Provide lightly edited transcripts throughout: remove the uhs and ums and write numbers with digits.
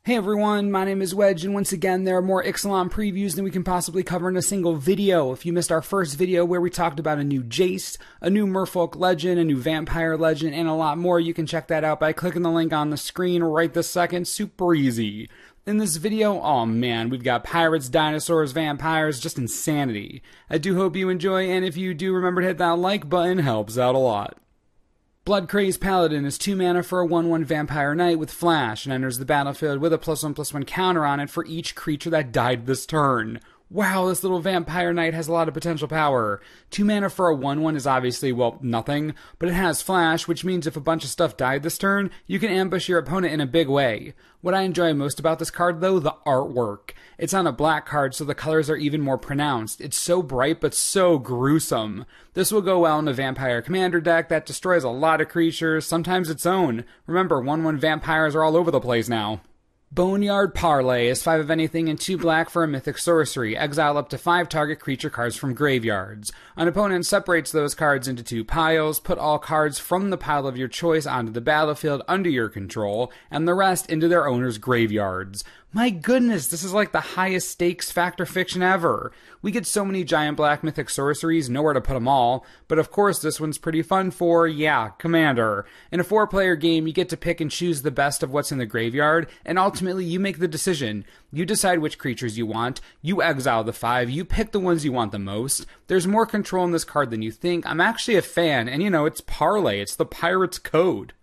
Hey everyone, my name is Wedge, and once again there are more Ixalan previews than we can possibly cover in a single video. If you missed our first video where we talked about a new Jace, a new Merfolk legend, a new Vampire legend, and a lot more, you can check that out by clicking the link on the screen right this second. Super easy. In this video, oh man, we've got pirates, dinosaurs, vampires, just insanity. I do hope you enjoy, and if you do, remember to hit that like button, helps out a lot. Blood-Crazed Paladin is 2 mana for a 1/1 Vampire Knight with Flash and enters the battlefield with a +1/+1 counter on it for each creature that died this turn. Wow, this little Vampire Knight has a lot of potential power. 2 mana for a 1/1 is obviously, well, nothing, but it has Flash, which means if a bunch of stuff died this turn, you can ambush your opponent in a big way. What I enjoy most about this card, though, the artwork. It's on a black card, so the colors are even more pronounced. It's so bright, but so gruesome. This will go well in a Vampire Commander deck that destroys a lot of creatures, sometimes its own. Remember, 1/1 vampires are all over the place now. Boneyard Parlay is 5 of anything and 2 black for a mythic sorcery. Exile up to 5 target creature cards from graveyards. An opponent separates those cards into 2 piles, put all cards from the pile of your choice onto the battlefield under your control, and the rest into their owner's graveyards. My goodness, this is like the highest stakes fact or fiction ever. We get so many giant black mythic sorceries, nowhere to put them all, but of course this one's pretty fun for, yeah, Commander. In a 4-player game, you get to pick and choose the best of what's in the graveyard, and ultimately you make the decision. You decide which creatures you want, you exile the 5, you pick the ones you want the most. There's more control in this card than you think. I'm actually a fan, and you know, it's Parlay, it's the Pirate's Code.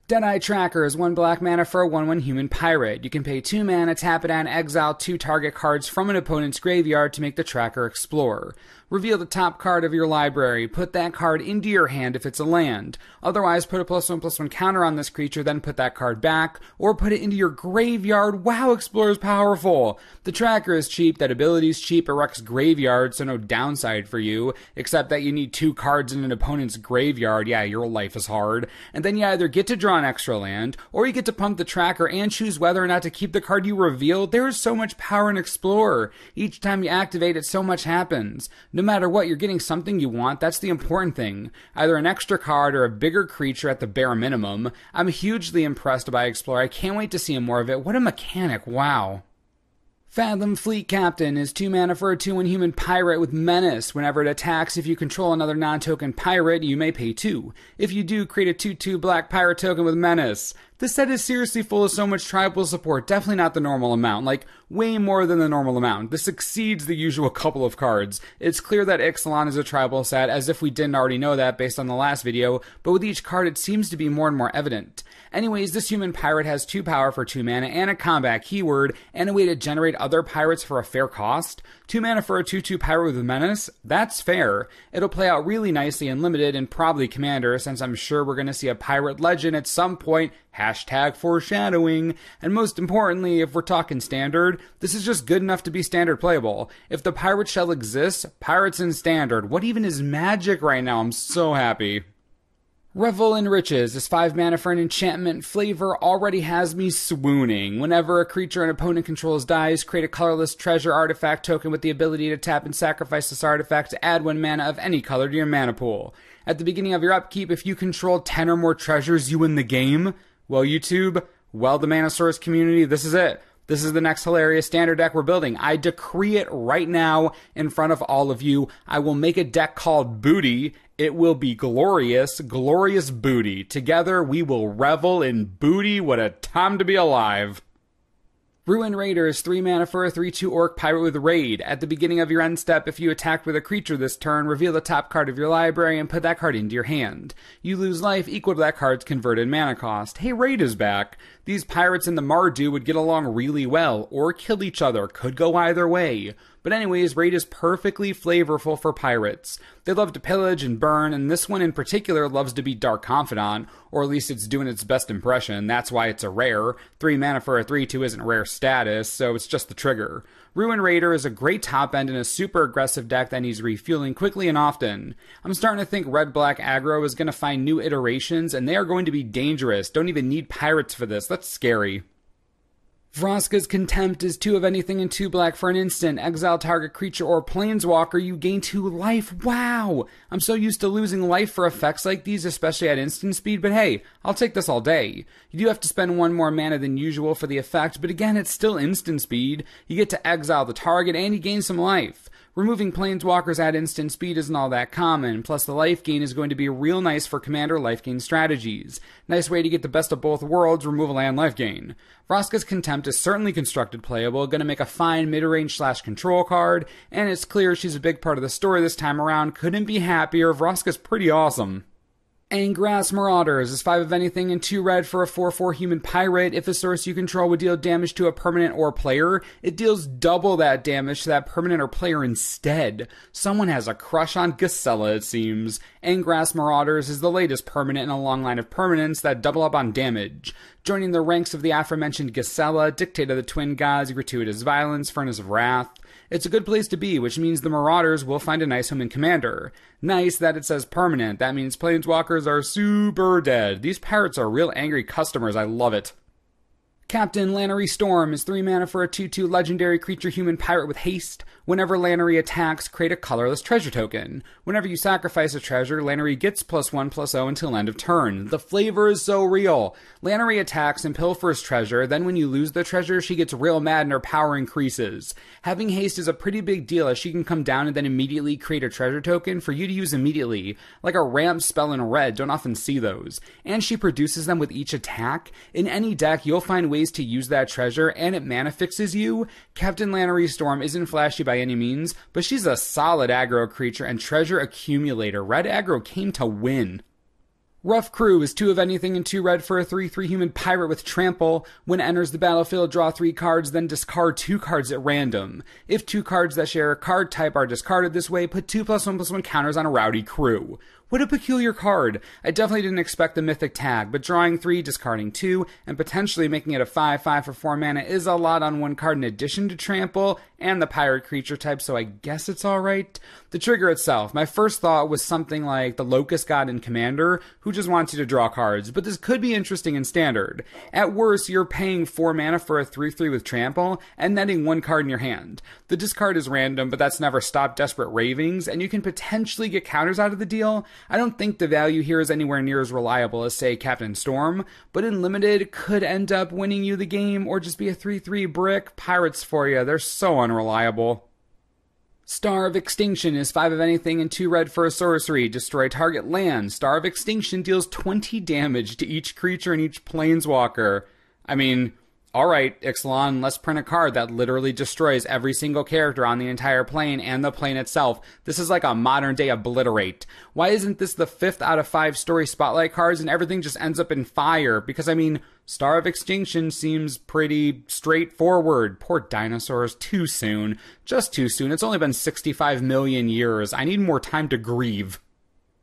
Deadeye Tracker is 1 black mana for a 1/1 human pirate. You can pay 2 mana, tap it, and exile 2 target cards from an opponent's graveyard to make the tracker explore. Reveal the top card of your library. Put that card into your hand if it's a land. Otherwise, put a +1/+1 counter on this creature, then put that card back, or put it into your graveyard. Wow, Explorer is powerful! The tracker is cheap, that ability is cheap, it wrecks graveyard, so no downside for you, except that you need 2 cards in an opponent's graveyard. Yeah, your life is hard. And then you either get to draw an extra land, or you get to pump the tracker and choose whether or not to keep the card you revealed. There is so much power in Explorer. Each time you activate it, so much happens. No matter what, you're getting something you want. That's the important thing. Either an extra card or a bigger creature at the bare minimum. I'm hugely impressed by Explorer. I can't wait to see more of it. What a mechanic. Wow. Fathom Fleet Captain is 2 mana for a 2/1 human pirate with Menace. Whenever it attacks, if you control another non-token pirate, you may pay 2. If you do, create a 2/2 black pirate token with Menace. This set is seriously full of so much tribal support, definitely not the normal amount, like way more than the normal amount. This exceeds the usual couple of cards. It's clear that Ixalan is a tribal set, as if we didn't already know that based on the last video, but with each card it seems to be more and more evident. Anyways, this human pirate has 2 power for 2 mana and a combat keyword, and a way to generate other pirates for a fair cost. 2 mana for a 2/2 pirate with Menace? That's fair. It'll play out really nicely in Limited and probably Commander, since I'm sure we're going to see a pirate legend at some point. Hashtag foreshadowing. And most importantly, if we're talking Standard, this is just good enough to be Standard playable. If the pirate shell exists, pirates in Standard. What even is Magic right now? I'm so happy. Revel in Riches is 5 mana for an enchantment. Flavor already has me swooning. Whenever a creature an opponent controls dies, create a colorless treasure artifact token with the ability to tap and sacrifice this artifact to add 1 mana of any color to your mana pool. At the beginning of your upkeep, if you control 10 or more treasures, you win the game. Well, YouTube, well, the Manosaurus community, this is it. This is the next hilarious Standard deck we're building. I decree it right now in front of all of you. I will make a deck called Booty. It will be glorious, glorious booty. Together, we will revel in booty. What a time to be alive. Ruin Raider is 3 mana for a 3/2 orc pirate with Raid. At the beginning of your end step, if you attacked with a creature this turn, reveal the top card of your library and put that card into your hand. You lose life equal to that card's converted mana cost. Hey, Raid is back. These pirates and the Mardu would get along really well, or kill each other. Could go either way. But anyways, Raid is perfectly flavorful for pirates. They love to pillage and burn, and this one in particular loves to be Dark Confidant, or at least it's doing its best impression. That's why it's a rare. 3 mana for a 3/2 isn't rare status, so it's just the trigger. Ruin Raider is a great top end in a super aggressive deck that needs refueling quickly and often. I'm starting to think red-black aggro is going to find new iterations, and they are going to be dangerous. Don't even need pirates for this. That's scary. Vraska's Contempt is 2 of anything and 2 black for an instant. Exile target creature or planeswalker, you gain 2 life. Wow! I'm so used to losing life for effects like these, especially at instant speed, but hey, I'll take this all day. You do have to spend 1 more mana than usual for the effect, but again, it's still instant speed. You get to exile the target and you gain some life. Removing planeswalkers at instant speed isn't all that common, plus the life gain is going to be real nice for commander life gain strategies. Nice way to get the best of both worlds, removal and life gain. Vraska's Contempt is certainly constructed playable, gonna make a fine mid-range / control card, and it's clear she's a big part of the story this time around. Couldn't be happier, Vraska's pretty awesome. Angrass Marauders is 5 of anything and 2 red for a 4/4 human pirate. If a source you control would deal damage to a permanent or player, it deals double that damage to that permanent or player instead. Someone has a crush on Ixalan, it seems. Angrass Marauders is the latest permanent in a long line of permanents that double up on damage. Joining the ranks of the aforementioned Ixalan, Dictate of the Twin Gods, Gratuitous Violence, Furnace of Wrath. It's a good place to be, which means the Marauders will find a nice home in Commander. Nice that it says permanent. That means planeswalkers are super dead. These pirates are real angry customers. I love it. Captain Lannery Storm is 3 mana for a 2/2 legendary creature human pirate with haste. Whenever Lannery attacks, create a colorless treasure token. Whenever you sacrifice a treasure, Lannery gets +1/+0 until end of turn. The flavor is so real. Lannery attacks and pilfers treasure, then when you lose the treasure, she gets real mad and her power increases. Having haste is a pretty big deal as she can come down and then immediately create a treasure token for you to use immediately. Like a ramp spell in red, don't often see those. And she produces them with each attack. In any deck, you'll find ways to use that treasure, and it mana fixes you. Captain Lannery Storm isn't flashy by any means, but she's a solid aggro creature and treasure accumulator. Red aggro came to win. Rough Crew is 2 of anything and 2 red for a 3/3 human pirate with trample. When it enters the battlefield, draw 3 cards, then discard 2 cards at random. If 2 cards that share a card type are discarded this way, put 2+1/+1 counters on a rowdy crew. What a peculiar card. I definitely didn't expect the mythic tag, but drawing 3, discarding 2, and potentially making it a 5/5 for 4 mana is a lot on 1 card in addition to trample and the pirate creature type, so I guess it's alright. The trigger itself, my first thought was something like the Locust God in Commander, who just wants you to draw cards, but this could be interesting in Standard. At worst, you're paying 4 mana for a 3/3 with trample, and netting 1 card in your hand. The discard is random, but that's never stopped desperate ravings, and you can potentially get counters out of the deal. I don't think the value here is anywhere near as reliable as, say, Captain Storm, but in Limited could end up winning you the game or just be a 3/3 brick. Pirates for you, they're so unreliable. Star of Extinction is 5 of anything and 2 red for a sorcery. Destroy target land. Star of Extinction deals 20 damage to each creature and each planeswalker. I mean, alright, Ixalan, let's print a card that literally destroys every single character on the entire plane and the plane itself. This is like a modern day Obliterate. Why isn't this the 5th out of 5 story spotlight cards and everything just ends up in fire? Because I mean, Star of Extinction seems pretty straightforward. Poor dinosaurs, too soon. Just too soon. It's only been 65 million years. I need more time to grieve.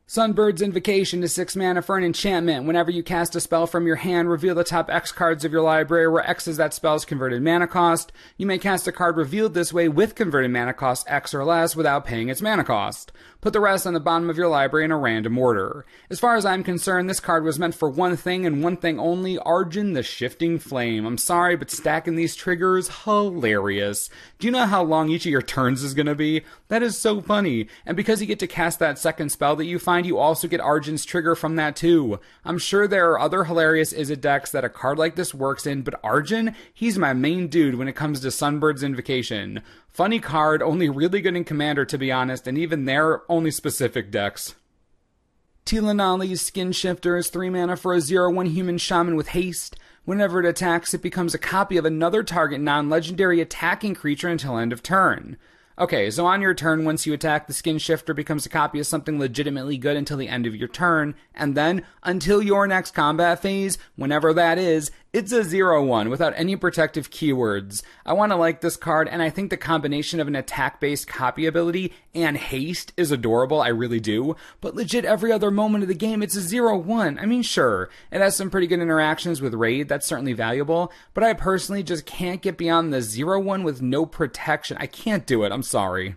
Sunbird's Invocation is 6 mana for an enchantment. Whenever you cast a spell from your hand, reveal the top X cards of your library, where X is that spell's converted mana cost. You may cast a card revealed this way with converted mana cost X or less without paying its mana cost. Put the rest on the bottom of your library in a random order. As far as I'm concerned, this card was meant for one thing and one thing only, Arjun the Shifting Flame. I'm sorry, but stacking these triggers, hilarious. Do you know how long each of your turns is going to be? That is so funny. And because you get to cast that second spell that you find, you also get Arjun's trigger from that too. I'm sure there are other hilarious Izzet decks that a card like this works in, but Arjun, he's my main dude when it comes to Sunbird's Invocation. Funny card, only really good in Commander to be honest, and even there, only specific decks. Tilanali's Skinshifter is 3 mana for a 0/1 human shaman with haste. Whenever it attacks, it becomes a copy of another target non-legendary attacking creature until end of turn. Okay, so on your turn, once you attack, the Skinshifter becomes a copy of something legitimately good until the end of your turn, and then, until your next combat phase, whenever that is, it's a 0/1 without any protective keywords. I want to like this card, and I think the combination of an attack-based copy ability and haste is adorable, I really do, but legit every other moment of the game, it's a 0/1. I mean, sure, it has some pretty good interactions with Raid, that's certainly valuable, but I personally just can't get beyond the 0/1 with no protection. I can't do it, I'm sorry.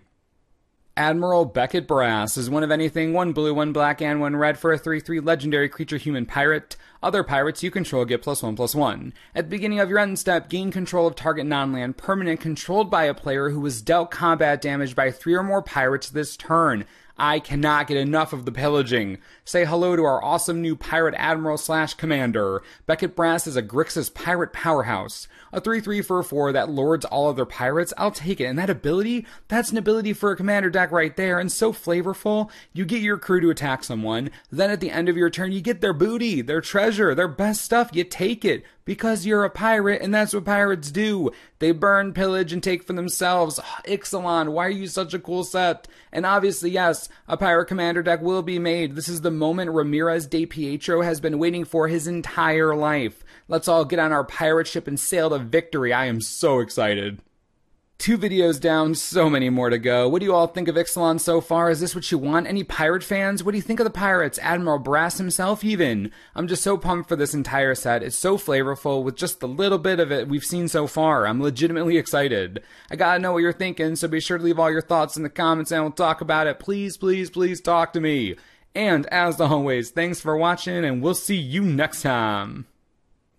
Admiral Beckett Brass is one of anything, 1 blue, 1 black, and 1 red for a 3/3 legendary creature human pirate. Other pirates you control get +1/+1. At the beginning of your end step, gain control of target non-land permanent controlled by a player who was dealt combat damage by 3 or more pirates this turn. I cannot get enough of the pillaging. Say hello to our awesome new pirate admiral/commander. Beckett Brass is a Grixis pirate powerhouse. A 3/3 for a 4 that lords all other pirates, I'll take it. And that ability, that's an ability for a commander deck right there, and so flavorful. You get your crew to attack someone, then at the end of your turn you get their booty, their treasure, their best stuff, you take it. Because you're a pirate, and that's what pirates do. They burn, pillage, and take for themselves. Ixalan, why are you such a cool set? And obviously, yes, a pirate commander deck will be made. This is the moment Ramirez de Pietro has been waiting for his entire life. Let's all get on our pirate ship and sail to victory. I am so excited. 2 videos down, so many more to go. What do you all think of Ixalan so far? Is this what you want? Any pirate fans? What do you think of the pirates? Admiral Brass himself even? I'm just so pumped for this entire set. It's so flavorful with just the little bit of it we've seen so far. I'm legitimately excited. I gotta know what you're thinking, so be sure to leave all your thoughts in the comments and we'll talk about it. Please, please, please talk to me. And as always, thanks for watching and we'll see you next time.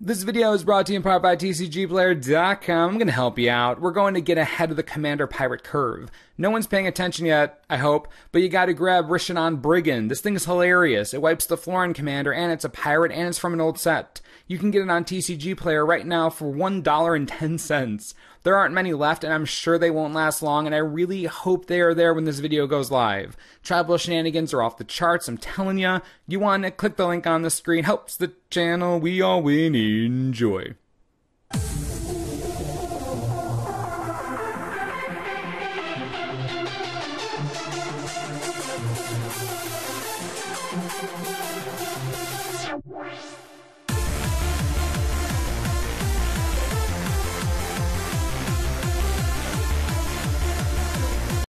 This video is brought to you in part by TCGplayer.com. I'm going to help you out. We're going to get ahead of the Commander Pirate curve. No one's paying attention yet, I hope, but you got to grab Rishanon Brigand. This thing is hilarious. It wipes the floor on Commander, and it's a pirate, and it's from an old set. You can get it on TCG Player right now for $1.10. There aren't many left, and I'm sure they won't last long, and I really hope they are there when this video goes live. Tribal shenanigans are off the charts, I'm telling ya. You want to click the link on the screen. Helps the channel. We all win. Enjoy.